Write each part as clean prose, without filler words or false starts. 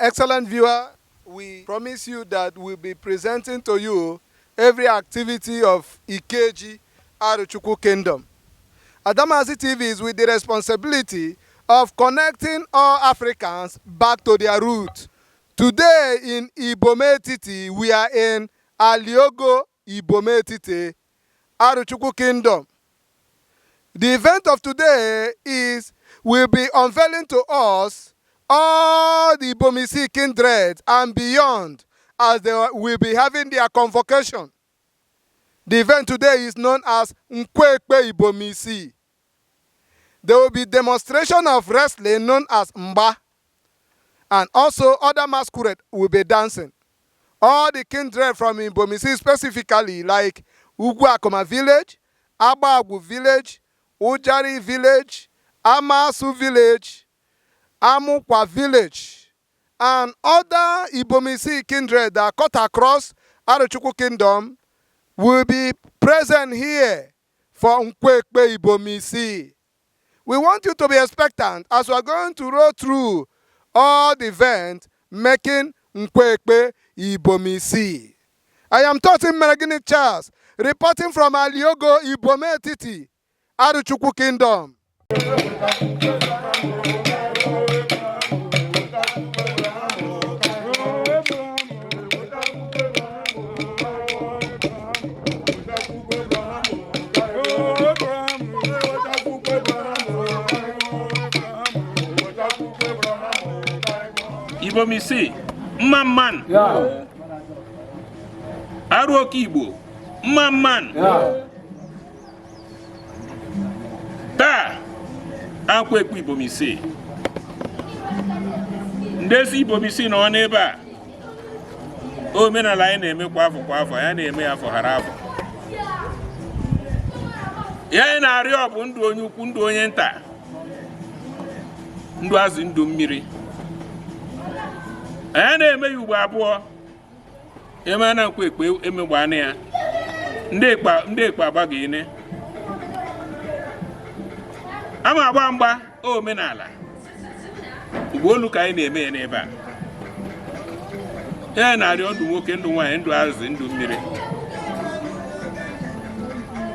Excellent viewer, we promise you that we'll be presenting to you every activity of IKEJI Arochukwu Kingdom. Adamazi TV is with the responsibility of connecting all Africans back to their roots. Today in IBOM Titi, we are in Aliogo IBOM Titi, Arochukwu Kingdom. The event of today will be unveiling to us all the IBOM kindred and beyond as they will be having their convocation. The event today is known as NKWO IBOM. There will be demonstration of wrestling known as Mba, and also other masquerade will be dancing. All the kindred from IBOM specifically like Ugwakoma village, Abagu village, Ujari village, Amasu village, Amukwa village, and other IBOM kindred that cut across Arochukwu Kingdom will be present here for NKWO IBOM. We want you to be expectant as we are going to roll through all the events making NKWO IBOM. I am Totin Meragini Charles, reporting from Aliogo IBOM Titi, Arochukwu Kingdom. IBOM, man. ARO Kibo, man. Ta, NKWO IBOM. Ndesi IBOM no neba. O mena la eme kwa afọ ya na-eme afọ harafọ. Ya na-arị ọbụ ndụ onye ukwu ndụ onye nta. Ndụ azụ ndụ mmiri. Anya na-eme ya ugbo abụọ. Eme na NKWO emegba anya ya. Ndị ekpe agbaghị ine. Ama agba mgba omenala. Ugbo olu ka anyị na-eme ya n'ebe a. Ya na-arịọ ndụ nwoke ndụ nwaanyị ndụ azụ ndụ mmiri.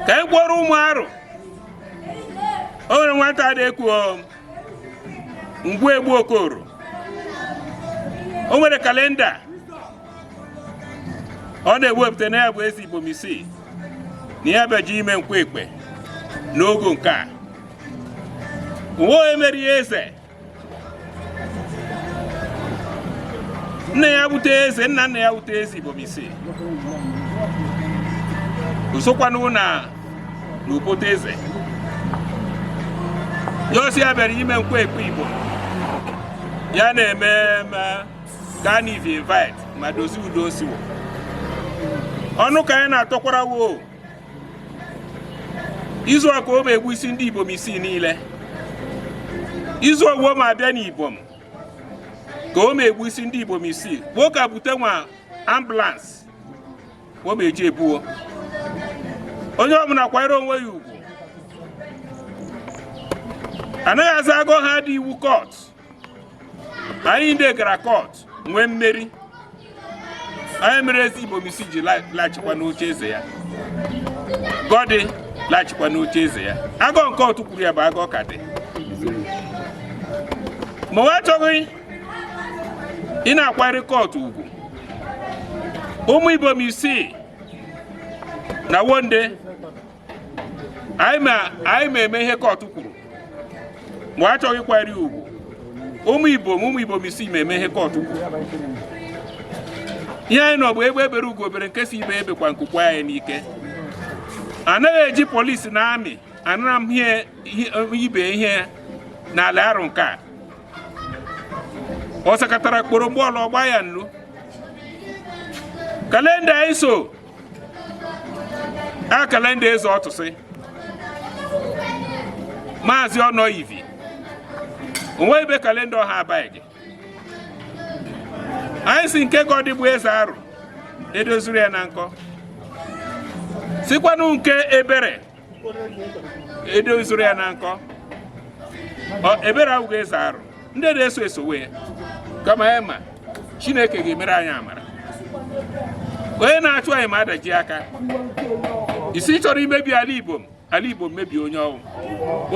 Ka anyị gwọrọ ụmụ arụ. O nwere nwata na-ekwu mgbu egbu okoro. O nwere kalenda. Ọ na-ewepụta na ya bụ ezi IBOM na ya beji ime NKWO n'ogo nke a. Uwe emeri eze. Nne ya bute eze, nna ya bute eze IBOM. Usokwanụ na n'upote eze. Yosi ya bere ime NKWO Igbo. Ya na-eme Ganiv invite ma dozi udo siwo. Ọnụ ka ya na-atọkwara wo. Izu aka o megbu isi ndị IBOM niile. Izu owo ma abịa n'IBOM. Ka o megbu isi ndị IBOM. Nwoke bute nwa ambulance. O meji ebuo. Onye ọbụla kwanyere onwe ya ugwu. Anaghị aza agụ ha dị iwu court. Anyị ndị gara court nwee mmeri. Anyị mere ezi IBOM ji lachikwa n'oche eze ya. Godi lachikwa n'oche eze ya. Agụ nke otu kwuru ya bụ agụ ka dị. Ma ọ achọghị ị na-akwanyere court ugwu. Ụmụ IBOM na wonde anyị ma eme ihe court kwuru. Ma ọ achọghị ịkwanyere ugwu. Ụmụ IBOM ma eme ihe court kwuru. Ihe anyị nọ bụ egbe ebere ugo bere nke si ibe ebekwa nkukwa ya n'ike. Anaghị eji polisi na amị anara m ibe ihe n'ala arụ nke a. Ọ sakatara kporo mgbọọlụ ọgba ya nnu. Kalenda iso. A kalenda eze ọtụsị. Maazị Ọnọ Ivi. onwe ebe kalenda ọha abaghị anyị si nke ka ọ dị bụ eze arụ edozuru ya na nkọ sikwanụ nke ebere edozuru ya na nkọ ebere awụghị eze arụ ndị na-eso esowe ya kama ya ma Chineke ga-emere anyị amara onye na-achụ anyị ma adaji aka isi chọrọ imebi ala Ibom mebie onye ọnwụ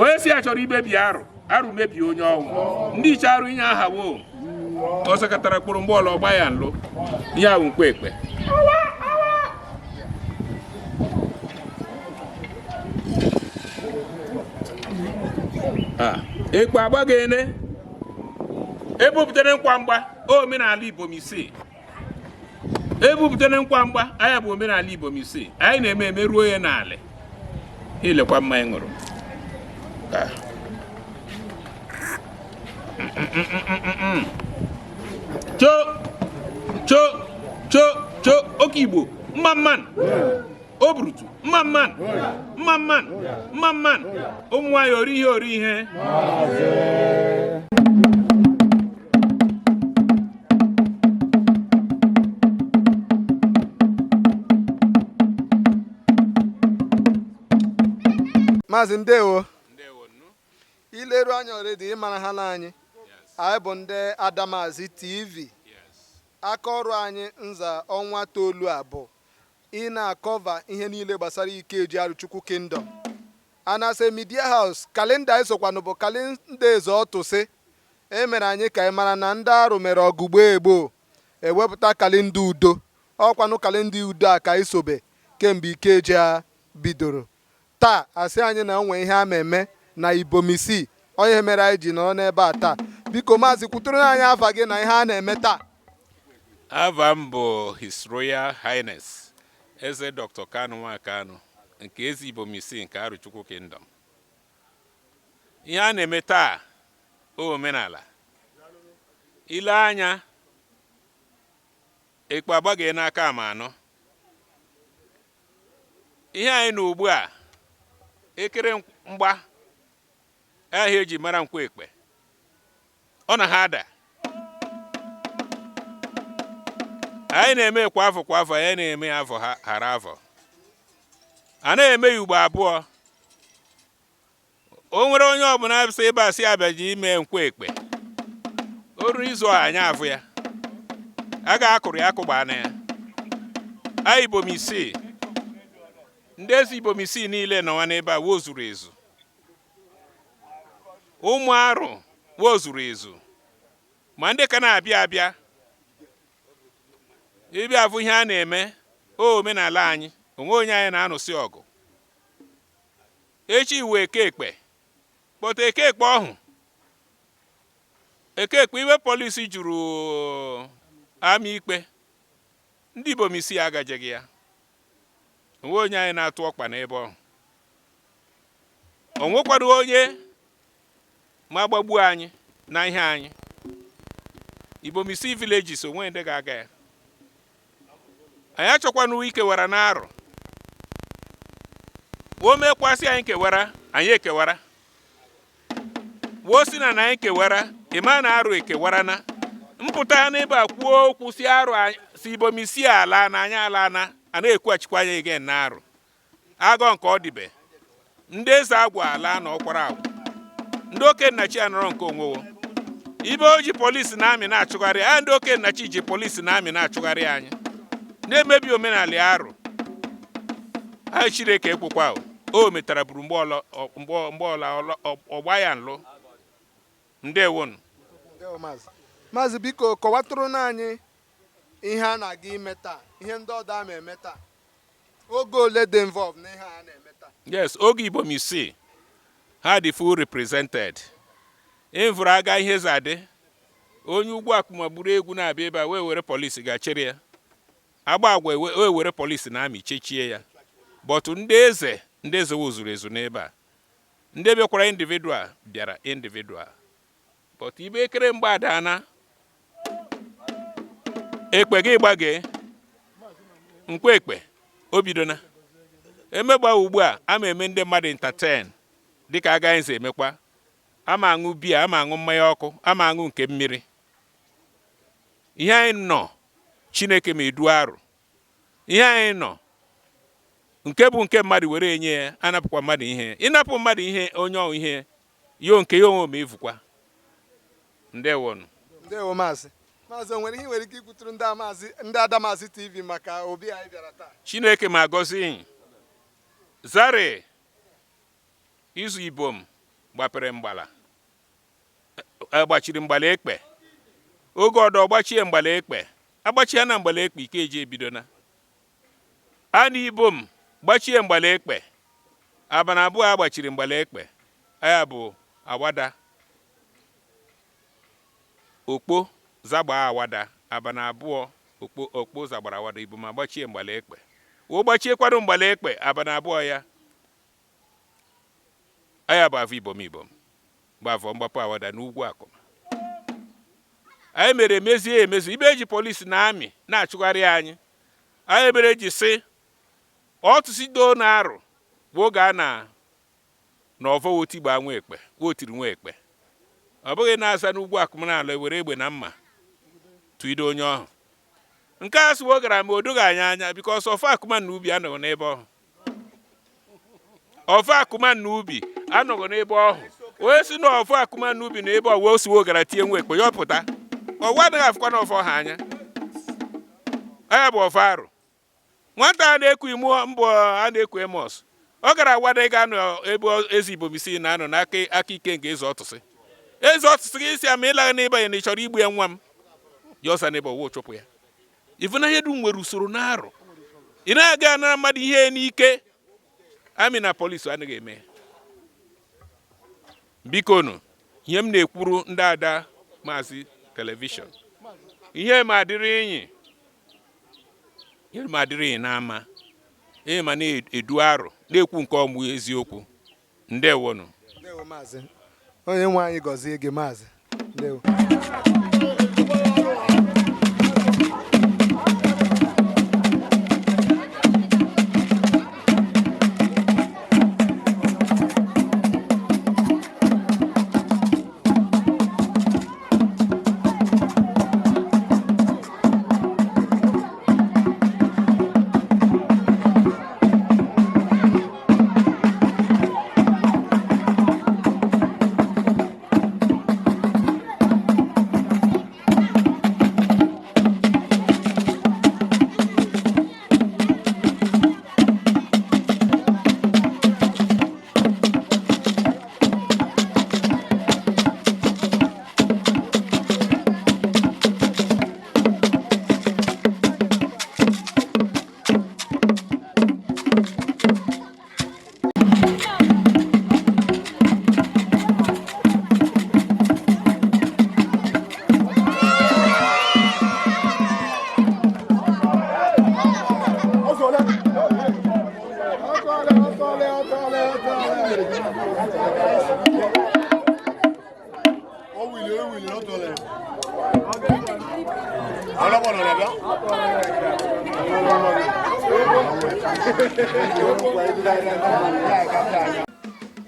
onye si ya chọrọ imebi arụ mebie onye ọnwụ ndị iche arụ inye aha wo ọsọ katara kpụrụ mgbọọlụ ọgba ya nlụ ihe ahụ nkwe ekpe ekpe agbaghị ene ebupụtara nkwa mgba omenala Ibom isii ebupụtara nkwa mgba anya bụ omenala Ibom isii anyị na-eme ruo ya n'ala ilekwa mmanya ṅụrụ cho oke Igbo mmamman oburutu mmamman ụmụ nwanyị ori ihe Maazị ndewo ileru anya already ịmara ha n'anyị anyị bụ ndị Adamazi TV aka ọrụ anyị nza ọnwa 9 ị na-akọva ihe niile gbasara IKEJI Aruchukwu Kingdom Anase Media House kalenda isokwanụ bụ kalenda eze ọtụsị emere anyị ka ị mara na ndị arụ mere ọgụgbo egbo ewepụta kalenda udo ọkwanụ kalenda udo a ka isobe kemgbe IKEJI a bidoro taa asị anyị na onwe ihe a eme na Ibom isii onye mere anyị ji nọrọ n'ebe a taa biko maazị kwuturu anyị afa gị na ihe a na-eme taa. Afa m bụ His Royal Highness Eze Dr. Kanu Nwakanu nke eze Ibom isii nke Aruchukwu Kingdom. Ihe a na-eme taa omenala ile anya ekpe agbaghị n'aka ama anọ ihe anyị na ugbu a ekere mgba ahịa eji mara nkwa ekpe ọ na ha ada anyị na-eme kwa afọ anyị na-eme afọ hara afọ a na-eme ya ugbo abụọ o nwere onye ọbụla sị ebe a sị abịa ji ime nkwa ekpe o ruru izu anyị afụ ya a ga-akụrụ ya akụgba na ya anyị Ibom isii ndị ezi Ibom isii niile nọwa n'ebe a wo zuru ezu ụmụ arụ wo zuru ezu ma ndị ka na-abịa abịa ịbịa afụ ihe a na-eme omenala anyị onwe onye anyị na-anụsị ọgụ echi iwe ekekpe kpọta ekekpe ọhụ ekekpe iwe polisi juru ama ikpe ndị Ibom isii agajeghị ya onwe onye anyị na-atụ ọkpa n'ebe ọhụ onwekwado onye ma gbagbuo anyị na ihe anyị Ibom isii villages onwe ndị ga-aga ya anyị achọkwana ikewara n'arụ wo mekwasị anyị kewara anyị ekewara wo si na anyị kewara ịma na arụ ekewara na mpụta n'ebe a kwuo okwu si arụ si Ibom isii ala na anyị ala na a na-ekwughachikwa anyị again na arụ agọ nke ọ dịbe ndị eze agwa ala na ọkwara agwa ndị oke nnachi anọrọ nke onwewo ibe o ji polisi na amị na-achụgharị anyị ndị oke nnachi ji polisi na amị na-achụgharị anyị na-emebi omenala arụ anyị Chineke ekwukwa o metara buru mgbeọla ọgba ya nlụ ndewonu. Maazị biko kọwatụrụ anyị ihe a na-aga ime taa ihe ndị ọdọ ama eme taa oge ole dị involved na ihe a na-eme taa. Yes, oge Ibom isii ha dị full represented evuru aga ihe zadị onye ugwu akụmagburu egwu na-abịa ebe a wee were polisi ga-chere ya agba agwa wee were polisi na amị chechie ya but ndị eze wozuru ezu n'ebe a ndị bịakwara individual bịara individual but ibe ekere mgbada na ekpe gị gbage nkwa ekpe obidona emegba ugbu a ama eme ndị mmadụ entertain dịka agaghị nze emekwa ama aṅụ biya ama aṅụ mmanya ọkụ ama aṅụ nke mmiri ihe anyị nọ Chineke ma edu arụ ihe anyị nọ nke bụ nke mmadụ were enye ya anapụkwa mmadụ ihe ịnapụ mmadụ ihe onye ọwụ ihe yo nke ya onwe ma evukwa ndewonu ndewo maazị onwere ihe nwere ike ikwuturu ndị Adamazi TV maka obi anyị bịara taa Chineke ma gọzie zare izu IBOM gbapere mgbala agbachiri mgbala ekpe oge ọdọ gbachie mgbala ekpe agbachie na mgbala ekpe IKEJI ebidona ana IBOM gbachie mgbala ekpe abana abụọ agbachiri mgbala ekpe aya bụ awada okpo zagba awada abana abụọ okpo zagbara awada IBOM agbachie mgbala ekpe o gbachie kwado mgbala ekpe abana abụọ ya aya bụ avọ IBOM gbavọ mgbapụ awada n'ugwu akụma anyị mere emezie emezu ibe eji polisi na amị na-achụgharị anyị mere eji sị ọtụsido na arụ bụ oge a na ọvọ wotigba nwa ekpe wotiri nwa ekpe ọ bụghị na-aza n'ugwu akụma n'ala were egbe na mma tụido onye ọhụ nke a sụwo gara ma o doghị anyị anya bikọs ọfọ akụma na ubi anọghị n'ebe ọhụ ọfọ akụma na ubi anọghị n'ebe ọhụ onye si na ọfọ akụma na ubi na ebe ọwụ osiwo gara tie nwa ekpe ya ọpụta ọwa adịghị afụkwa na ọfọ ha anya anya bụ ọfọ arụ nwata a na-eku imu mbọ a na-eku emos ọ gara awada ịga nọ ebe ezi IBOM isi na-anọ n'aka ike nke eze ọtụsị gị isi ama ịlaghị n'ebe ya na ị chọrọ igbu ya nwa m ya ọsa n'ebe ọwụ chụpụ ya ivuna ihe dum nwere usoro na arụ ị na-aga anara mmadụ ihe n'ike amị na polisi anaghị eme bikonu ihe m na-ekwuru ndị ada maazị telivishọn ihe ma adịrị enyi n'ama ihe ma na-edu arụ na-ekwu nke ọmụ eziokwu ndewonu ndewo maazị onye nwe anyị gọzie gị maazị ndewo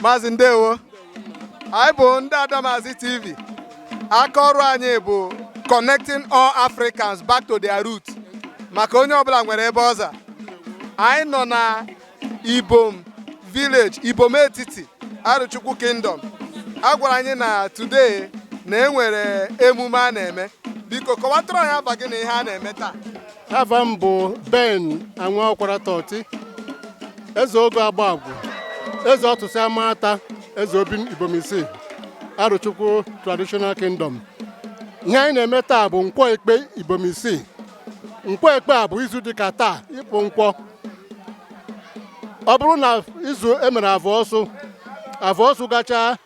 Maazị ndewo anyị bụ ndị Adamazi TV aka ọrụ anyị bụ connecting all Africans back to their roots maka onye ọbụla nwere ebe ọza anyị nọ na IBOM village IBOM etiti Arochukwu Kingdom a gwara anyị na today na enwere emume a na-eme biko kọwatụrụ anyị aba gị na ihe a na-eme taa. Ava m bụ Ben anwa ọkwara tọti eze ogo agbagwu eze ọtụsị amata eze obi IBOM isi Arochukwu Traditional Kingdom. Ihe anyị na-eme taa bụ nkwọ ekpe IBOM isi. Nkwọ ekpe a bụ izu dịka taa ịkpụ nkwọ. Ọ bụrụ na izu emere avọ ọsụ gacha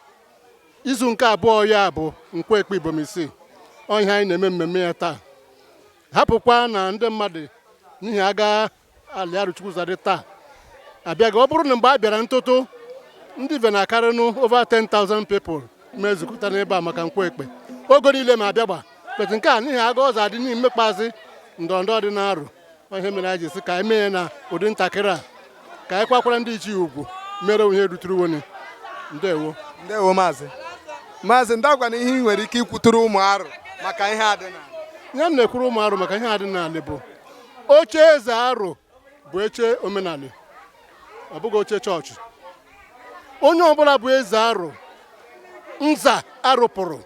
izu nke abụọ ya bụ nkwọ ekpe IBOM isi. Ọ ihe anyị na-eme mmemme ya taa. Hapụkwa na ndị mmadụ n'ihi aga ala Arochukwu zadị taa abịaghị. Ọ bụrụ na mgbe a bịara ntụtụ ndị ive na-akarịnụ over 10,000 people mezukọta n'ebe a maka nkwọ ekpe ogo niile ma abịagba peti nke a n'ihi aga ọzọ adị n'ihi mmekpazi ndọrọndọrọ dị n'arụ. Ihe mere anyị ji sị ka anyị mee ya na ụdị ntakịrị a ka anyị kwakwara ndị ichie ugwu mere onye ruturu woni. Ndewo maazị Maazị ndagwana ihe ị nwere ike ikwuturu ụmụ arụ maka ihe adịnala. Ihe m na-ekwuru ụmụ arụ maka ihe adịnala bụ oche eze arụ bụ oche omenala, ọ bụghị oche chọọchị. Onye ọbụla bụ eze arụ nza arụpụrụ,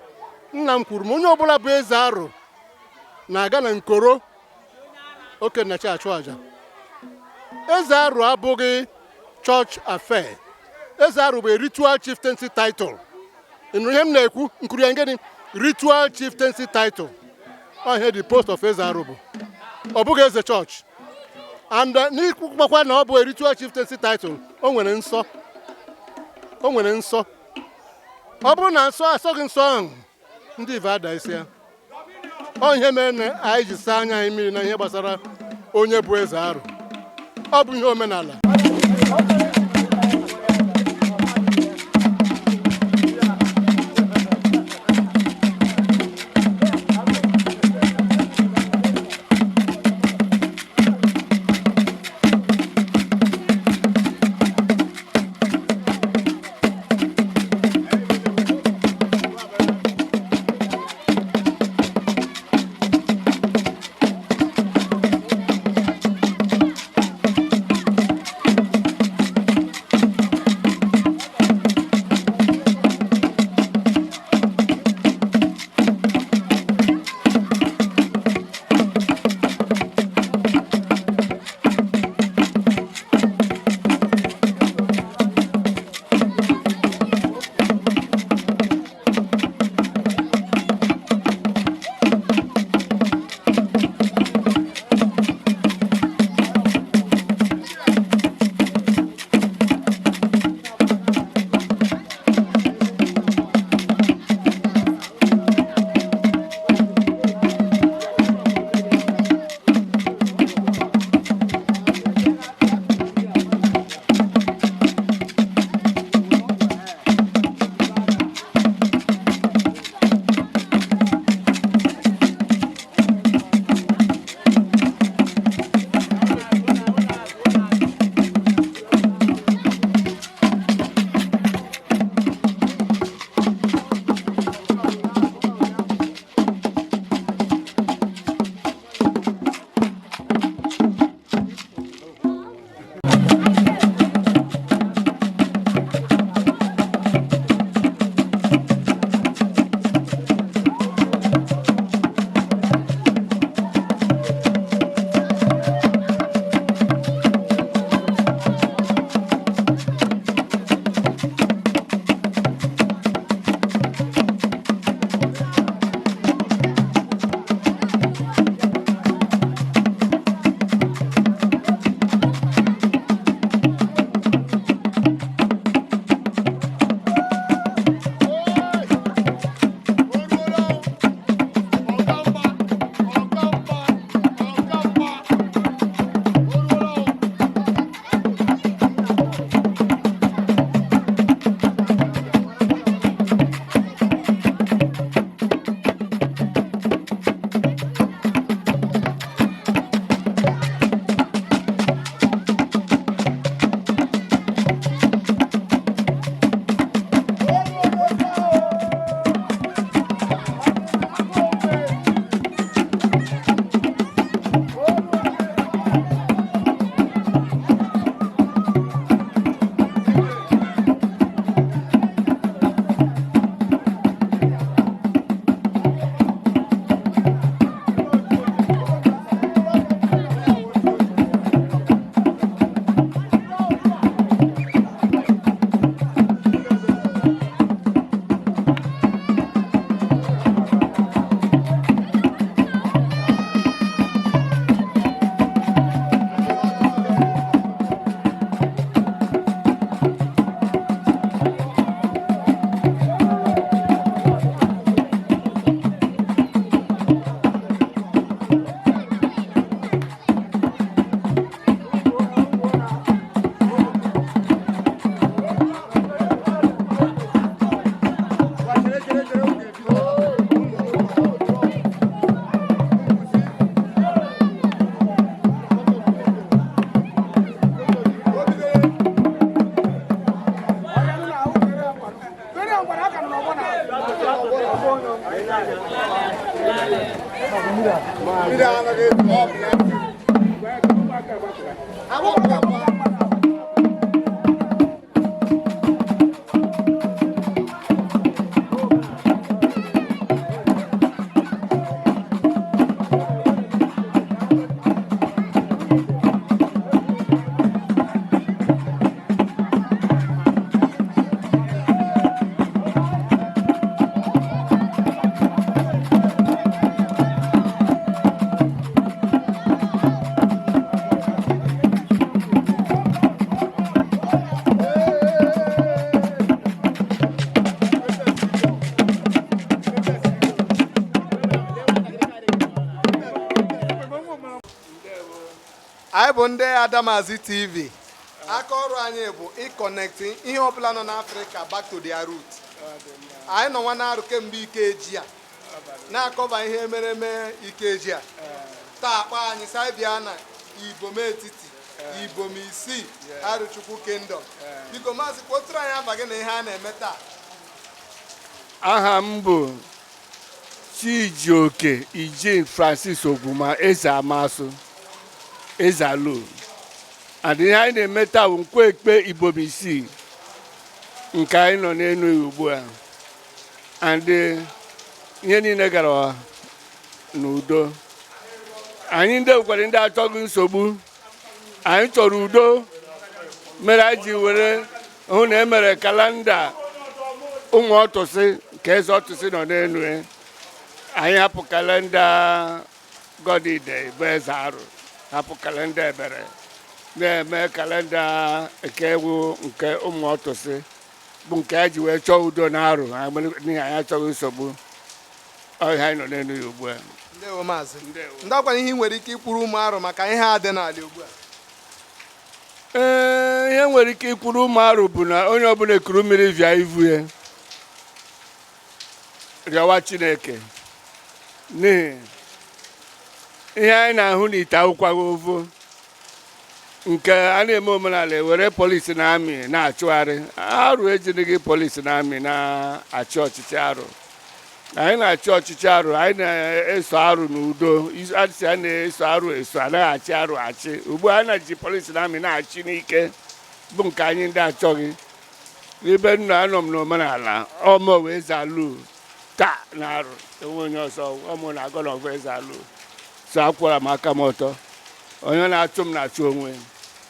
nna m kwuru m, onye ọbụla bụ eze arụ na-aga na nkoro okennachi achụ aja. Eze arụ abụghị church affair. Eze arụ bụ ritual chieftaincy title. Ịnụ ihe m na-ekwu nkuru ya ngeni ritual chieftaincy title. Ọ ihe the post of eze arụ bụ, ọ bụghị eze church. And n'ikwukwa na ọ bụ ritual chieftaincy title, o nwere nsọ. O nwere nsọ. Ọ bụrụ na nsọ asọghị nsọ ahụ, ndị ive ada isi ya. Ọ ihe mere na anyị ji saa anya anyị mmiri na ihe gbasara onye bụ eze arụ. Ọ bụ ihe omenala. anyị bụ ndị Adamazi TV. Aka ọrụ anyị bụ ịkọnekti ihe ọbụla nọ n'Africa back to their root. Anyị nọ nwa na-arụ kemgbe IKEJI a na-akọba ihe emereme IKEJI a. Taa akpa anyị saibịa na IBOM etiti, IBOM ISII, Arochukwu Kingdom. Biko maazị kpọtụrụ anyị afa gị na ihe a na-eme taa. Aha m bụ Chijioke Ije Francis Ogwuma Eze Amasu Eze Alo. And ihe anyị na-eme taa bụ NKWO IBOM ISII nke anyị nọ n'elu ugbu a. And ihe niile gara n'udo. Anyị ndị nkwere ndị achọghị nsogbu. Anyị chọrọ udo mere anyị ji were hụ na emere kalenda ụmụ ọtụsị ka eze ọtụsị nọ n'elu. Anyị hapụ kalenda Godide bụ eze arụ, hapụ kalenda ebere, na-eme kalenda ekewu nke ụmụ ọtụsị bụ nke anyị ji wee chọọ udo na arụ n'ihi anyị achọghị nsogbu. Ọhịa anyị nọ n'elu ya ugbu a. Ndewo maazị. Ndị ọkwa ihe nwere ike ikwuru ụmụ arụ maka ihe a dị n'ala ugbu a. Ihe nwere ike ikwuru ụmụ arụ bụ na onye ọbụla ekuru mmiri vịa ivu ya rịọwa Chineke, n'ihi ihe anyị na-ahụ n'ite akwụkwaghị ovu nke a na-eme omenala ewere polisi na amị na-achụgharị. Arụ ejirighị polisi na amị na-achị ọchịchị arụ. Anyị na-achị ọchịchị arụ, anyị na-eso arụ n'udo. Asị a na-eso arụ eso, anaghị achị arụ achị. Ugbu a na-eji polisi na amị na-achị n'ike bụ nke anyị ndị achọghị. Ebe nna anọ m n'omenala ọmụ wee Eze Alo taa na arụ enwe onye ọzọ ọmụ na-agọ n'ọgụ Eze Alo. So akwara m aka m ọtọ. Onye na-achụ m na-achụ onwe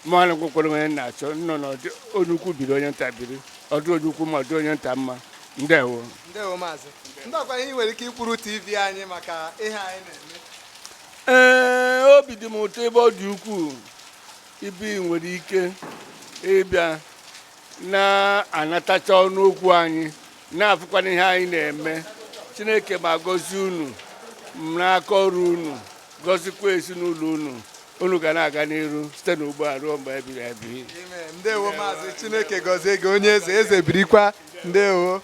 mụ na nkwukwere onye na-achọ nnọ n'ọdị onye ukwu biri onye nta biri, ọdụ onye ukwu ma ọdụ onye nta mma. Ndewo. Ndewo maazị. Ndị ọkwa ihe nwere ike ikwuru TV anyị maka ihe anyị na-eme. Obi dị m ụtọ ebe ọ dị ukwuu ibi nwere ike ịbịa na-anatacha ọnụ okwu anyị na-afụkwana ihe anyị na-eme. Chineke ma gọzie unu n'aka ọrụ unu, gọzikwa ezinụlọ unu. Unu ga na-aga n'iru site n'ugbu a ruo mgbe ebighị ebi. Ndewo maazị. Chineke gọzie gị onye eze birikwa. Ndewo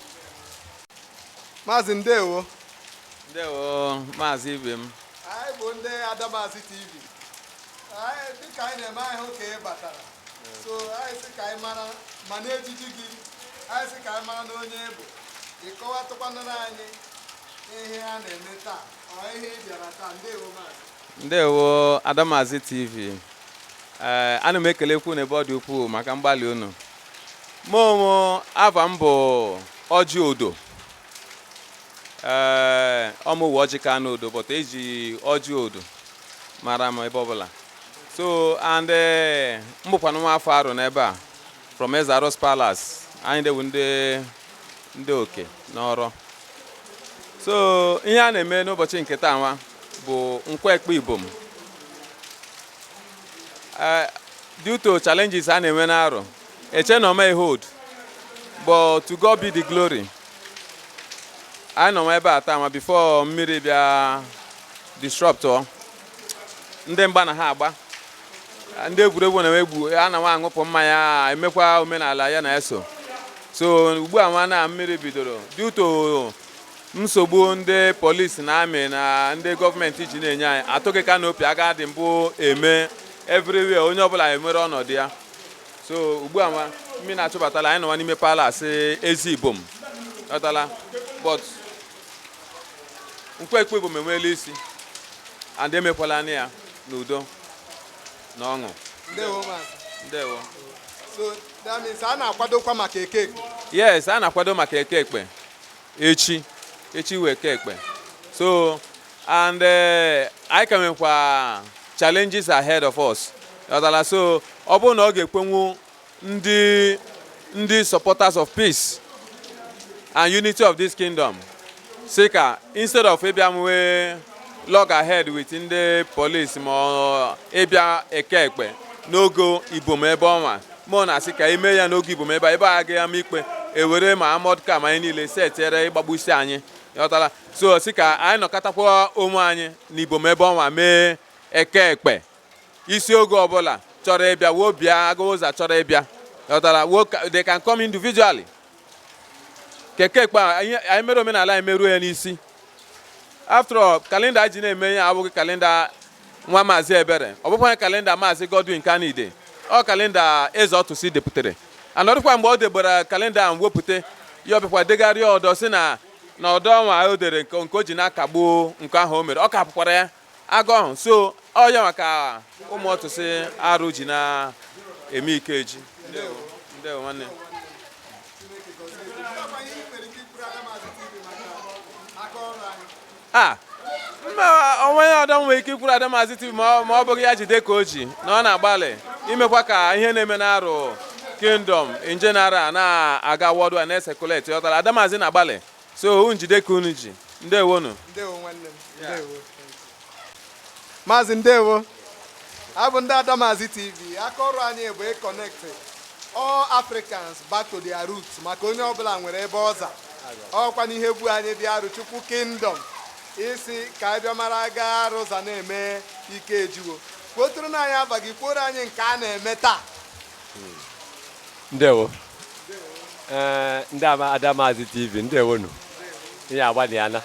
maazị. Ndewo. Ndewo maazị ibe m. Anyị bụ ndị Adamazi TV. Dịka anyị na-eme anyị hụ ka ị batara, so anyị sị ka anyị mara ma n'ejiji gị, anyị sị ka anyị mara na onye bụ ịkọwatụkwanara anyị ihe a na-eme taa ọ ihe ị bịara taa. Ndewo maazị. Ndewo Adamazi TV. Ana m ekelekwu n'ebe ọ dị ukwuu maka mgbalị unu. Mụ ava m bụ Ọjị Odo. Ọmụwụ ọjị ka n'odo, but eji Ọjị Odo mara m ebe ọbụla. So and mbụkwanụ nwa afọ arụ n'ebe a from Eze Aro's Palace. Anyị dewu ndị oke n'ọrụ. So ihe a na-eme n'ụbọchị nke taa nwa bụ NKWO IBOM. Due to challenges a na-enwe n'arụ, eche na ọma hold, but to God be the glory. Anyị nọ ebe a taa ma before mmiri bịa disrupt ndị mgba na ha agba, ndị egwuregwu na-egwu, a na nwa aṅụpụ mmanya, emekwa omenala ya na-eso. So ugbu a nwa na mmiri bidoro due to nsogbu ndị polisi na amị na ndị gọọmenti ji na-enye anyị atụghị kanopi aga dị mbụ eme everywhere, onye ọbụla emere ọnọdụ ya. So ugbu a nwa mmiri na-achụbatala anyị nọwa n'ime palace ezi IBOM ọtala, but Nkwe bụ menwele isi and emekwala anya ya n'udo na ọṅụ. Ndewo. So that means a na-akwadokwa maka eke. Yes, a na-akwado maka ekekpe. Echi wee ekekpe. So and I can nwekwa challenges ahead of us. So ọ bụrụ na ọ ga-ekwenwu ndị supporters of peace and unity of this kingdom. Sika, instead of ịbịa log ahead with ndị police ma ịbịa ekekpe n'ogo IBOM ebe ọnwa mụ na asị ka ime ya n'oge IBOM ebe a agaghị ama ikpe ewere ma amọdka ma anyị niile setere ịgbagbu isi anyị. So sị ka anyị nọkọtakwa onwe anyị n'IBOM ebe ọnwa mee ekekpe isi oge ọbụla chọrọ ịbịa wo bịa agụụza chọrọ ịbịa. They can come individually. Kekekpe anyị mere omenala anyị meruo ya n'isi. After all, kalenda ji na-eme ya abụghị kalenda nwa Maazị Ebere, ọ bụkwa kalenda Maazị Godwin Kanide, ọ kalenda Eze Ọtụsi deputere. Anọdụkwa mgbe ọ debara kalenda ahụ wepụta ya ọbịakwa degharịa ọdọ si na ọdọ ọnwa o dere nke o ji na-akagbuo nke ahụ o mere, ọ kapụkwara ya agụ ọhụ. So ọ ya maka ụmụ Ọtụsi arụ ji na-eme IKEJI. Ndewo nwanne. Onwe ya ọdọ nwere ike ikwuru Adamazi TV ma ọ bụghị ya jide ka o ji na ọ na-agbalị imekwa ka ihe na-eme n'arụ kingdom in general na-aga worldwide na-esekuleti. Adamazi na-agbalị. So njide ka unu ji. Ndewonu. Ndewo nwanne m. Ndewo. Maazị ndewo. Abụ ndị Adamazi TV. Aka ọrụ anyị bụ ịkọnekti all Africans back to their roots maka onye ọbụla nwere ebe ọza. Ọkwa n'ihe bu anyị bịa arụ Chukwu kingdom. Isi ka anyị bịa mara aga arụza na-eme IKEJI. Kwotụrụ na anyị abaghị kworo anyị nke a na-eme taa. Ndewo. Ndị Adamazi TV ndewonu. Ihe agbalị ana.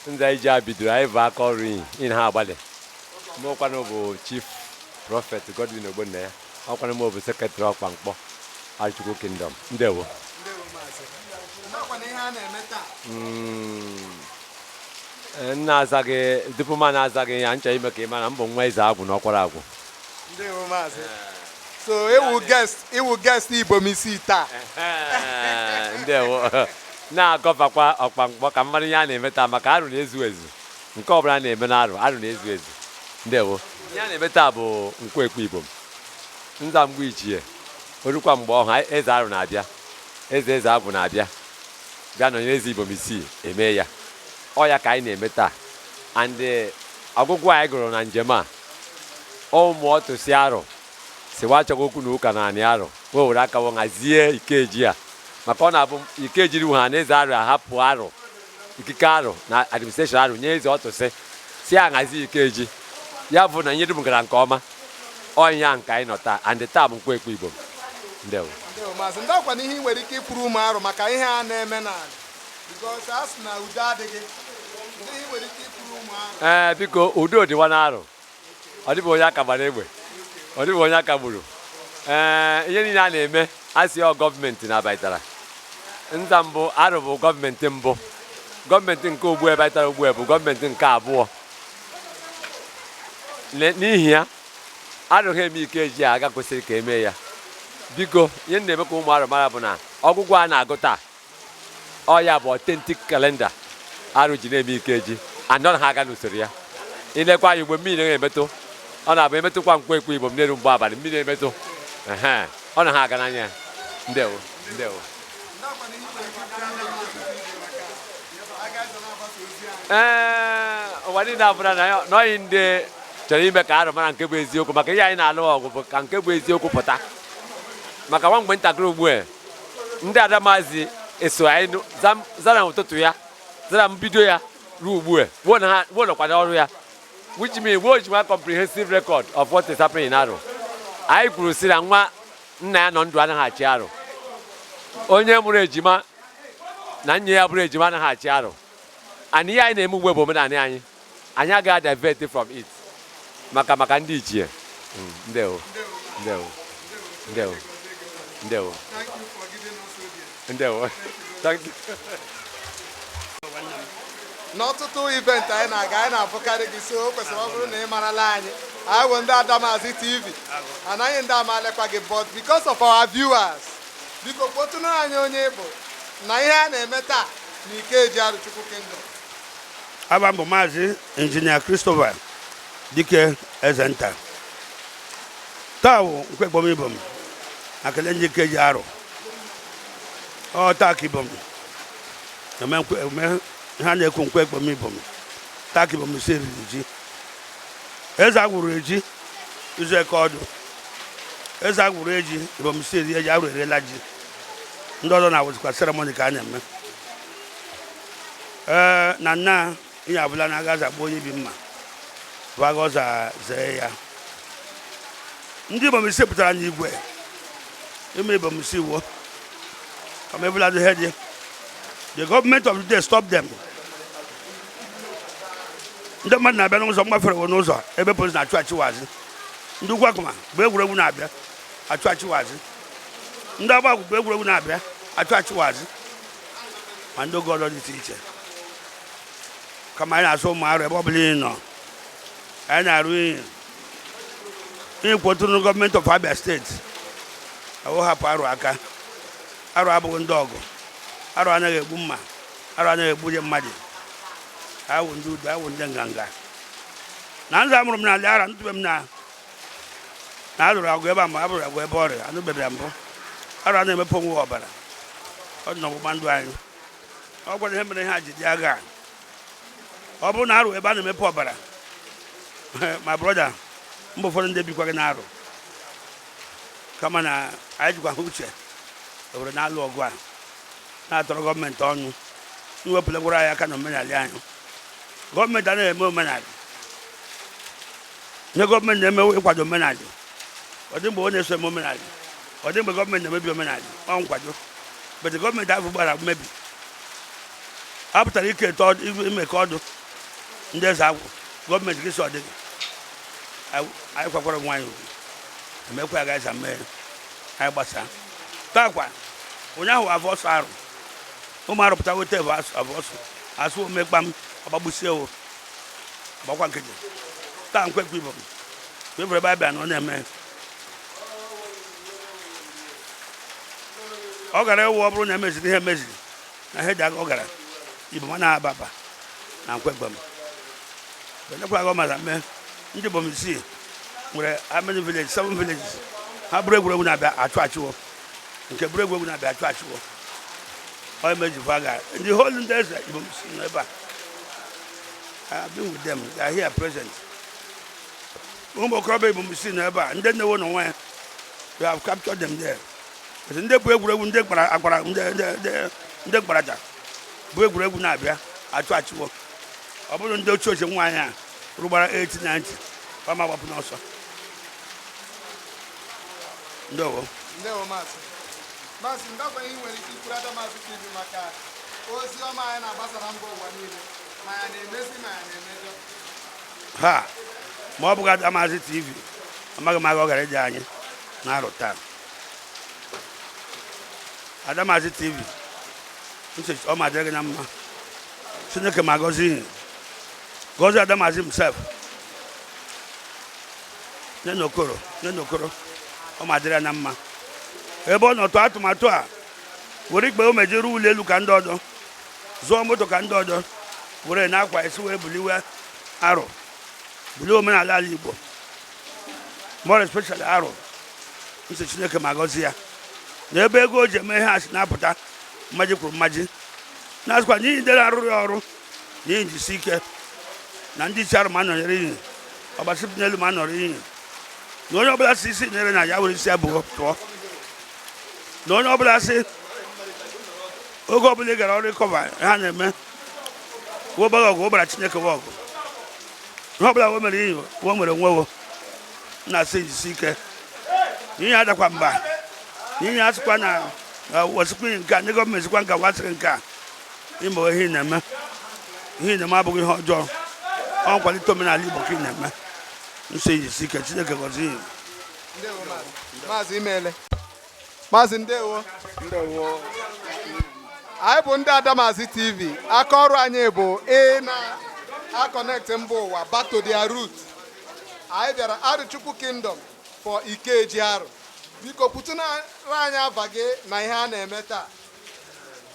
Ndị iji abidoro anyị bụ aka ọrụ iyi ha agbalị. Mụkwanụ bụ Chief Prophet Godwin Ogbonna ya. Ọkwanụ m bụ Secretary Ọkpankpọ Chukwu Kingdom. Ndewo. Nna azaghị dipụma na-azaghị ya ncha ime ka ị mara mbụ nwa eze agwụ n'ọkwara agwụ. Ndewo maazị. So iwu guest IBOM isi taa. Ndewo. Na-agọfakwa Ọkpankpọ ka mmadụ ihe a na-eme taa maka arụ na-ezu ezu. Nke ọbụla na-eme n'arụ na-ezu ezu. Ndewo. Ihe a na-eme taa bụ Nkwo-Ekpe IBOM. Nza mgbe ichie orukwa mgbe ọha eze arụ na-abịa. Eze agwụ na-abịa. Bịa nọnyere eze IBOM isii eme ya. Ọ ya ka anyị na-eme taa. And ọgwụgwụ anyị gụrụ na njem a ụmụ Ọtụsi arụ si wachọghị okwu na ụka na anị arụ wee were aka hazie IKEJI a maka ọ na-abụ IKEJI ru ha na eze arụ ahapụ arụ ikike arụ na administration arụ nye eze Ọtụsi si ahazi IKEJI ya bụ na ihe dum gara nke ọma ọnya nke anyị nọ taa and taa bụ Nkwo-Ekpe IBOM. Ndewo. Maazị ndị ọkwa n'ihe ị nwere ike ikwuru ụmụ arụ maka ihe a na-eme n'ala because a sị na udo adịghị. Biko udo dịwa n'arụ. Ọ dịbụ onye aka gbara egbe. Ọ dịbụ onye aka gburu. Ihe niile a na-eme asị ọ gọọmenti na-abaitara. Nza mbụ arụ bụ gọọmenti mbụ. Gọọmenti nke ugbu a baitara ugbu a bụ gọọmenti nke abụọ. N'ihi ya arụghị eme IKEJI a aga kwesịrị ka eme ya. Biko ihe na-eme ka ụmụ arụ mara bụ na ọgwụgwụ a na-agụ taa ọ ya bụ authentic kalenda arụ ji na-eme IKEJI anọ ha aga n'usoro ya. Ilekwa anyị mgbe mmiri na-emetụ ọ na-abụ emetụkwa Nkwo-Ekpe IBOM n'elu mgbe abalị mmiri emetụ ọ na ha aga n'anya ya. Ndewo. Ụwa niile abụra na ọyị ndị chọrọ ime ka arụ mara nke bụ eziokwu maka ihe anyị na-alụ ọgụ bụ ka nke bụ eziokwu pụta maka nwa mgbe ntakịrị ugbu a ndị Adamazi eso anyị zara ụtụtụ ya zara mbido ya ruo ugbu a wuo nọkwa n'ọrụ ya which means wuo ji nwa comprehensive record of what is happening in Arụ. Anyị kwuru si na nwa nna ya nọ ndụ anaghị achị arụ. Onye mụrụ ejima na nne ya bụrụ ejima anaghị achị arụ. And ihe anyị na-eme ugbu a bụ omenala anyị agaghị divert from it maka ndị ichie. Ndewo. Thank you. n'ọtụtụ event anyị na-aga anyị na-afụkarị gị so o kwesịrị ọ bụrụ na ị marala anyị bụ ndị Adamazi TV anaghị ndị amalekwa gị but because of our viewers biko kpọtụrụ anyị onye bụ na ihe a na-eme taa na IKEJI Arochukwu Kingdom. Aba m bụ Maazị Injinia Christopher Dike Ezenta. Taa bụ nkwe ekpom IBOM na kele ndị IKEJI Aro. Ọ taa ka IBOM eme ha na-ekwu nkwe ekpom IBOM. Taa ka IBOM si eriri ji. Eze agwụrụ eji izu eke ọdụ. Eze agwụrụ eji IBOM si eri eji arụ erela ji. Ndị ọzọ na-awụzikwa ceremony ka a na-eme. Na nna ihe abụla na-agaza gbuo onye bi mma bụ agọza zee ya. Ndị IBOM isi pụtara n'igwe ime IBOM isi wo kama ebula dị head the government of the day stop them. Ndị mmadụ na-abịa n'ụzọ mgbafere n'ụzọ ebe polisi na-achụ achịwazi. Ndị ugwu akụma bụ egwuregwu na-abịa achụ achịwazi. Ndị agbagwụ bụ egwuregwu na-abịa achụ achịwazi. Ma ndị oge ọzọ dị iche iche kama anyị na-asụ ụmụ arụ ebe ọ bụla ị nọ anyị na-arụ ihe kwotụrụ gọọmenti of Abia steeti awụ hapụ arụ aka. Arụ abụghị ndị ọgụ. Arụ anaghị egbu mma. Arụ anaghị egbuje mmadụ. Awụ ndị udo awụ ndị nganga na nza amụrụ m n'ala ara ntụbe m na alụrụ agụ ebe a ma abụrụ agụ ebe ọrịa anụbebịa mbụ. Arụ a na-emepe onwe ọbara ọ dị n'ọgbụgba ndụ anyị. Ọ gwara ihe mere ihe a ji dị agha. Ọ bụrụ na arụ ebe a na-emepe ọbara ma brọda mba ụfọdụ ndị bikwa gị na-arụ kama na anyị jikwa ha uche obodo na-alụ ọgụ a na-atọrọ gọọmenti ọnụ iwepụla gwara anyị aka na omenala anyị. Gọọmenti anaghị eme omenala. Ihe gọọmenti na-eme ịkwado omenala. Ọ dị mgbe ọ na-eso eme omenala. Ọ dị mgbe gọọmenti na-emebi omenala ọ nkwado bete gọọmenti ahụ gbara mmebi. A pụtara ike ime ka ọdụ ndị eze agwụ gọọmenti gị si ọ dịghị anyị kwakwara nwaanyị ugwu emekwa ya gaza mee anyị gbasaa. Taa kwa ụnyaahụ avọ ọsọ arụ ụmụ arụpụta weta bụ avọ ọsọ asụ omekpa m ọgbagbusie o agbakwa nkịtị. Taa nkwekwa IBOM kwefere ebe abịa na ọ na-eme ọ gara ewu ọ bụrụ na emeziri ihe emeziri na ihe dị aga ọ gara IBOM a na-aba na nkwekwa m benekwa agọ maza mee ndị IBOM isii nwere amany village 7 villages ha bụrụ egwuregwu na-abịa achụ achịwo nke bụrụ egwuregwu na-abịa achụ achịwo ọ emejifa ga ndị whole ndị eze IBOM isii nọ ebe a. I have been with them. They are here present. Ụmụ okorobịa IBOM isii nọ ebe a ndị nnewo na nwa ya we have captured them there. Ndị bụ egwuregwu ndị gbara agbara ndị gbaraja bụ egwuregwu na-abịa achụ achịwo. Ọ bụrụ ndị ochie ochie nwaanyị a rụgbara 80-90 ọ ma gbapụ n'ọsọ. Ndewo. Ndewo Maazị. Maazị ndakwa ihe nwere ike ikwuru Adamazi TV maka ozi ọma anyị na-agbasara mba ụwa niile ma ya na-emezi ma ya na-emejọ. Ha ma ọ bụghị Adamazi TV amaghị m aga ọ gara ije anyị na-arụ taa. Adamazi TV nchechi ọ ma dịrị gị na mma. Chineke ma gọzie ihe gọzie Adamazi himself nne n'okoro ọ ma dịrị ya na mma ebe ọ nọtụ atụmatụ a were ikpe o mejere ụlọ elu ka ndị ọdọ zụọ moto ka ndị ọdọ were na-akwa esi wee buliwe arụ bulie omenala ala Igbo more especially arụ. Nsị Chineke ma gọzie ya na ebe ego o ji eme ihe a si na-apụta mmaji kwuru mmaji na-asịkwa n'ihi ndị na-arụrụ ya ọrụ n'ihi njisi ike na ndị isi arụ ma nọnyere iyi ọgbasịpụ n'elu ma nọrọ iyi na onye ọbụla si isi nyere na ya were isi abụọ tụọ na onye ọbụla si oge ọbụla ị gara ọrụ ịkọva ha na-eme wọbaghị ọgụ ụbara Chineke wa ọgụ ihe ọbụla wo mere iyi wo nwere onwewo na-asị njisi ike n'ihi adakwa mba n'ihi asịkwa na wasikwa nke a ndị gọọmenti sikwa nka wasịrị nke a ime ihe ị na-eme abụghị ihe ọjọọ ọ nkwalite omenala Igbo ka ị na-eme. Nsị njisi ike Chineke gọzie ihe. Ndewo Maazị. Maazị Imele. Maazị ndewo. anyị bụ ndị Adamazi TV. Aka ọrụ anyị bụ na-connect mba ụwa back to their root. Anyị bịara Arochukwu Kingdom for IKEJI ARO. Biko kwutụnara anyị afa gị na ihe a na-eme taa.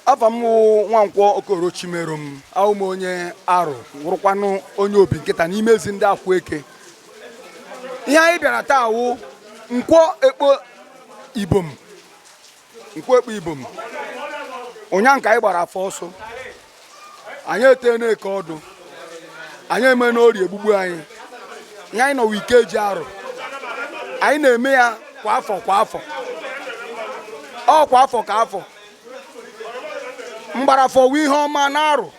Afa m Nwankwọ Okoro Chimerom, ahụ m onye ARO, wụrụkwanụ onye obi nkịta n'ime ezi ndị Akwa Eke. Ihe anyị bịara taa wụ Nkwọ Ekpo IBOM. Nkwọ Ekpo IBOM. Ụnyaahụ nke anyị gbara afọ ọsọ. Anyị etee na-eke ọdụ. Anyị eme n'orie egbugbu anyị. Ihe anyị nọ IKEJI ARO. Anyị na-eme ya kwa afọ kwa afọ. Ọ kwa afọ ka afọ. Mgbarafọ wu ihe ọma na ARO.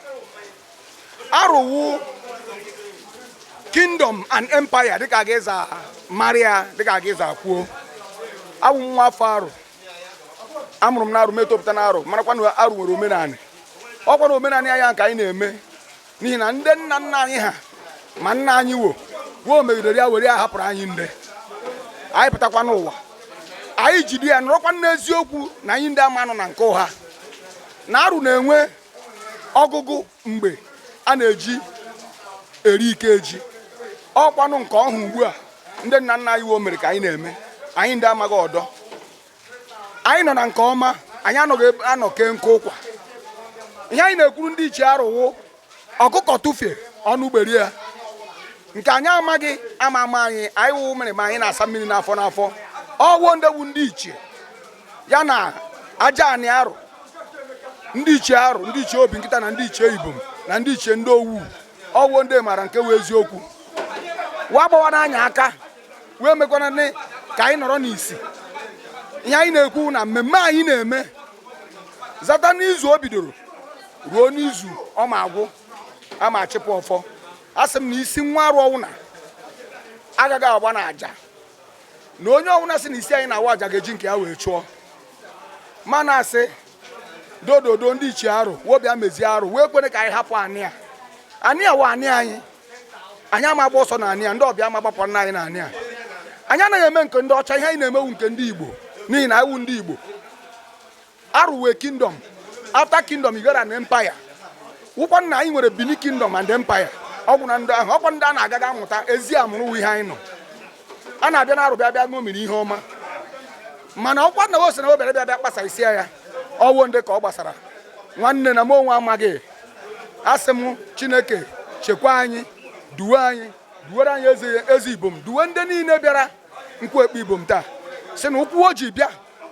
ARO wu Kingdom and Empire dịka ga-eza Maria dịka ga-eza kwuo. Awụ nwa afọ ARO. Amụrụ m na ARO metopụta na ARO marakwa na ARO nwere omenani. Ọkwa na omenani ya nke anyị na-eme n'ihi na ndị nna nna anyị ha ma nna anyị wo megidere ya were ya hapụrụ anyị nde. Anyị pụtakwa n'ụwa. Anyị jide ya nọrọkwa n'eziokwu na anyị ndị ama nọ na nke ụha. Na ARO na-enwe ọgụgụ mgbe a na-eji eri IKEJI. Ọkwanụ nke ọhụụ ugbu a ndị nna nna anyị mere ka anyị na-eme. Anyị ndị amaghị ọdọ. Anyị nọ na nke ọma, anyị anọghị anọ kee nke ụkwa. Ihe anyị na-ekwuru ndị ichie ARO wụ ọkụkọ tụfie ọnụ ugberi ya. Nke anyị amaghị ama anyị wụ mere ma anyị na-asa mmiri n'afọ n'afọ. Ọwụ ndewu ndị ichie ya na aja anị ARO. Ndị ichie ARO, ndị ichie obi nkịta na ndị ichie IBOM na ndị ichie ndị owu. Ọwụ ndị mara nke wee eziokwu. Wa gbawa n'anya aka wee mekwana ka anyị nọrọ n'isi. Ihe anyị na-ekwu na mmemme anyị na-eme zata n'izu o bidoro ruo n'izu ọ ma agwụ ama achịpụ ọfọ. Asị m na isi nwa ARO ọwụna agaghị agba na aja na onye ọwụna sị na isi anyị na-awa aja ga-eji nke ya wee chụọ. Mana asị dododo ndị ichie ARO wobịa mezie ARO wee kwere ka anyị hapụ anị a. Anị a wụ anị anyị. Anyị ama agba ọsọ na anị a, ndị ọbịa ama gbapụ nna anyị na anị a. Anyị anaghị eme nke ndị ọcha, ihe anyị na-emewu nke ndị Igbo n'ihi na iwu ndị Igbo. ARO wee kingdom. After kingdom you get an empire. Wụkwa na anyị nwere Benin Kingdom and Empire. Ọ bụ na ndị ahụ ọkwa ndị a na-agaga amụta ezi amụrụ ihe anyị nọ. A na-abịa na ARO bịa ṅomiri ihe ọma. Mana ọkwa na o sị na o bịara bịa kpasa isi ya. Ọwụ ndị ka ọ gbasara. Nwanne na m onwe amaghị. Asị m Chineke chekwa anyị, duwe anyị, duwere anyị ezi IBOM, duwe ndị niile bịara Nkwọ Ekpo IBOM taa. Sị na ụkwụ o ji bịa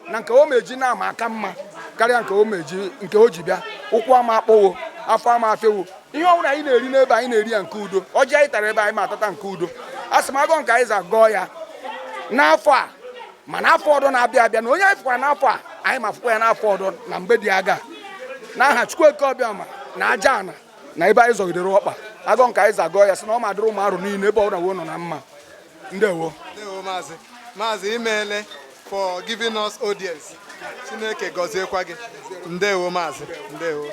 na nke o meji na-ama aka mma karịa nke o ji bịa. Ụkwụ ama akpọwo, afọ ama afewo. Ihe ọbụla anyị na-eri n'ebe anyị na-eri ya nke udo. Ọjị anyị tara ebe anyị ma atata nke udo. Asị m agọ nke anyị zagọọ ya n'afọ a ma n'afọ ọdọ na-abịa abịa na onye anyị fụkwara n'afọ a anyị ma fụkwa ya n'afọ ọdọ na mgbe dị aga. N'aha Chukwueke Obiama na aja ana na ebe anyị zọgidere ọkpa. Agọ nke anyị zagọọ ya sị na ọ ma dịrị ụmụ ARO niile ebe ọbụla wo nọ na mma. Ndewo. Ndewo Maazị imeele for giving us audience. Chineke gọziekwa gị. Ndewo Maazị. Ndewo.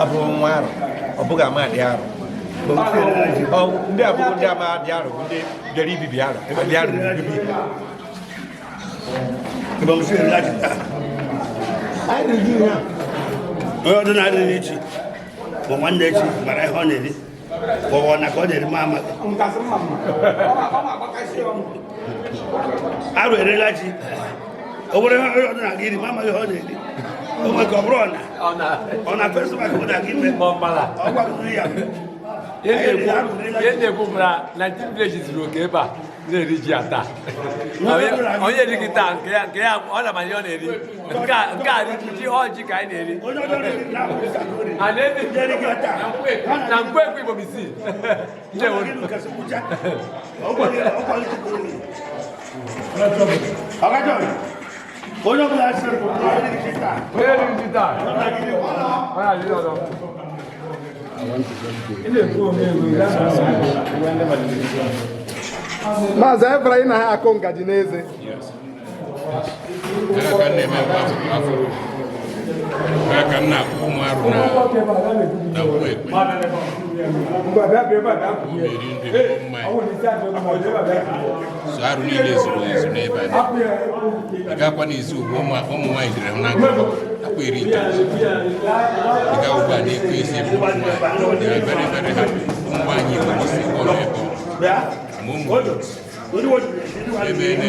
abụrụ nwa arụ ọ bụghị ama dị arụ ndị abụrụ ndị ama dị arụ ndị bịara ibibi arụ ebe dị arụ ibibi onye ọdụ na-adịghị echi bụ nwanne echi mara ihe ọ na-eri ọ na ka ọ na-eri ma amaghị arụ erela chi o nwere ihe ọdụ na-aga iri ma amaghị ihe ọ na-eri onwe ka ọ bụrụ ọ na festival ka ọ na-aga ime ọ gwagoro ya ihe na-ekwupụra 19 villages zuru oke ebe a na-eri ji ata onye erighị taa nke ya ọ na amanye ọ na-eri nke a ji ọjị ka anyị na-eri na Nkwekwe Ibom Isii onye ọbụla sịrị Maazị Efraim na ha akụ ngaji n'eze. Ka nna akwụ ụmụ arụ na Nkwekwe mmeri ndị mmanya so arụ niile zuru ezu n'ebe a ị gakwa n'izu ugbo ụmụ nwaanyị jere na akpa iri ite ị ga ugbu a na-ekwu isi ebe ụmụ nwaanyị ebere ebere ha ụmụ nwaanyị Igbo n'isi ọrụ ebe ma ụmụ ebe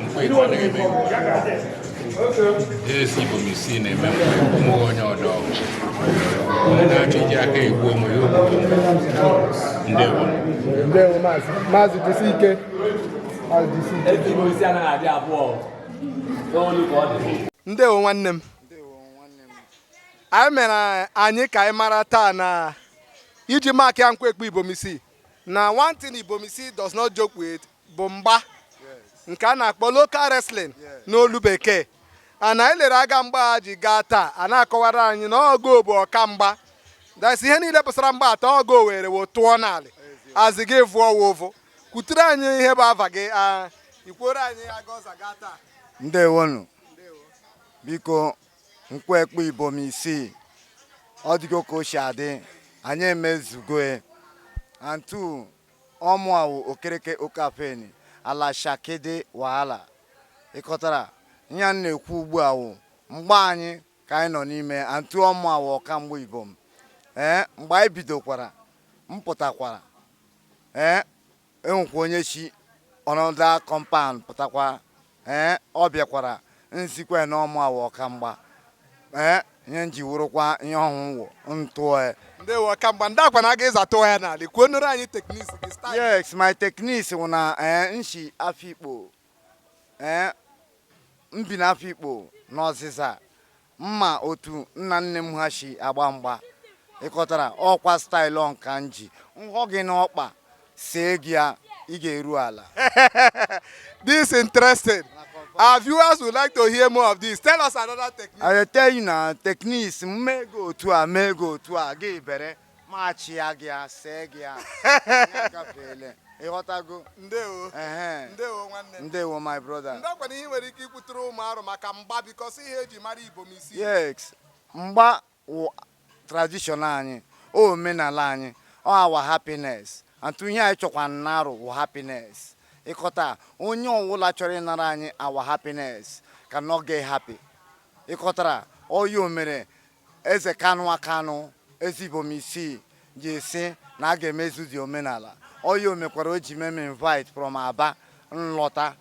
Nkwekwe anaghị eme ezi Ibom Isii na-eme ụmụ onye ọdọ onye na-achọ iji aka egbu onwe ya ndewo Maazị jisi ike. Ndewo nwanne m. Anyị mere anyị ka anyị mara taa na iji maakị ya Nkwekwe Ibom Isii na one thing Ibom Isii does not joke with bụ mgba nke a na-akpọ local wrestling n'olu bekee. Ana anyị lere aga mgba ha ji gaa taa a na-akọwara anyị na ọgụ bụ ọka mgba dasi ihe niile pụsara mgba atọ ọgụ were wo tụọ n'ala azị gị vụọ wovo kwutere anyị ihe bụ ava gị ikworo anyị aga ọza gaa taa. Ndewonu biko Nkwekwe Ibom Isii ọ dịgo ka o si adị anyị emezugo antu ọmụawụ okereke okafeni ala shakede wahala ịkọtara ihe a na-ekwu ugbu a wụ mgba anyị ka anyị nọ n'ime antu ọmụawụ ọka mgbe Ibom mgbe anyị bidokwara mpụtakwara enwekwa onye chi ọnọdụ kọmpaụnd pụtakwa ọ bịakwara nsikwe na ọmụawụ ọka mgba ihe nji wụrụkwa ihe ọhụụ ntụ Ndewo ọka mgba ndị akwa na aga ịza tụọ ya n'ala kwuo nụrụ anyị tekniks gị style. Yes, my techniques wụ na nshi Afikpo mbi na Afikpo n'ọzịza mma otu nna nne m ha shi agba mgba ịkọtara ọkwa staịlụ nka nji nhọ gị n'ọkpa see gị ya ị ga-eru ala. This is interesting. Our viewers would like to hear more of this. Tell us another technique. I tell you na techniques mmego otu a gị bere machi ya gị ya see gị ya gafele ịghọtago. Ndewo ndewo nwanne. Ndewo my brother. Ndị ọkwa ihe nwere ike ikwutere ụmụ arụ maka mgba because ihe eji mara Ibom Isii. Yes, mgba wụ traditional anyị omenala anyị our happiness antu ihe anyị chọkwa n'arụ wụ happiness ịkọta onye ọwụla chọrọ ịnara anyị our happiness cannot get happy ịkọtara oyi mere eze Kanụ eze Ibom Isii ji esi na a ga-emezu dị omenala oyi mekwara o ji meme invite from Aba nlọta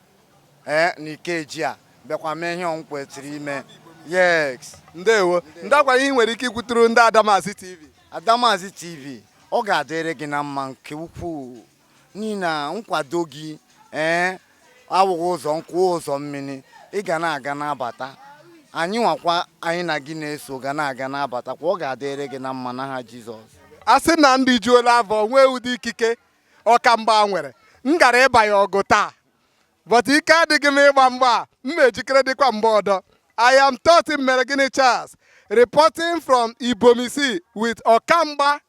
na IKEJI a bịakwa mee ihe kwetiri ime. Yes. Ndewo ndị akwa ihe nwere ike ikwuturu ndị Adamazi TV. Adamazi TV ọ ga-adịrị gị na mma nke ukwuu n'ihi na nkwado gị awụghị ụzọ nkwụ ụzọ mmiri ị ga na-aga n'abata anyị nwakwa anyị na gị na-eso ga na-aga n'abata kwa ọ ga-adịrị gị na mma n'aha Jizọs. A sị na ndị juola afọ nwee ụdị ikike ọka mgba nwere m gara ịba ya ọgụ taa but ike adịghị m ịgba mgba m ejikere dịkwa mgbe ọdọ. I am Totin Meregini Charles reporting from Ibom Isii with Ọkamgba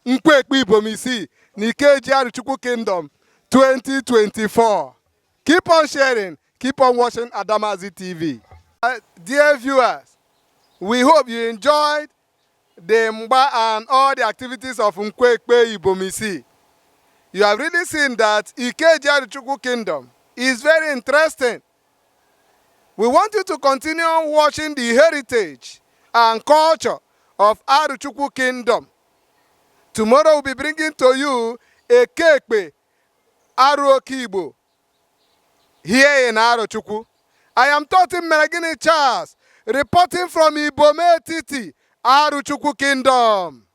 Nkwekwe Ibom Isii na IKEJI Aruchukwu Kingdom 2024. Keep on sharing, keep on watching Adamazi TV. Dear viewers, we hope you enjoyed the Mba and all the activities of NKWO Ibomisi. You have really seen that IKEJI Aruchukwu Kingdom is very interesting. We want you to continue watching the heritage and culture of Aruchukwu Kingdom. Tomorrow we'll be bringing to you EKPE ARO Kibo here in Aruchukwu. I am Toti Meragini Charles, reporting from IBOM Titi, Aruchukwu Kingdom.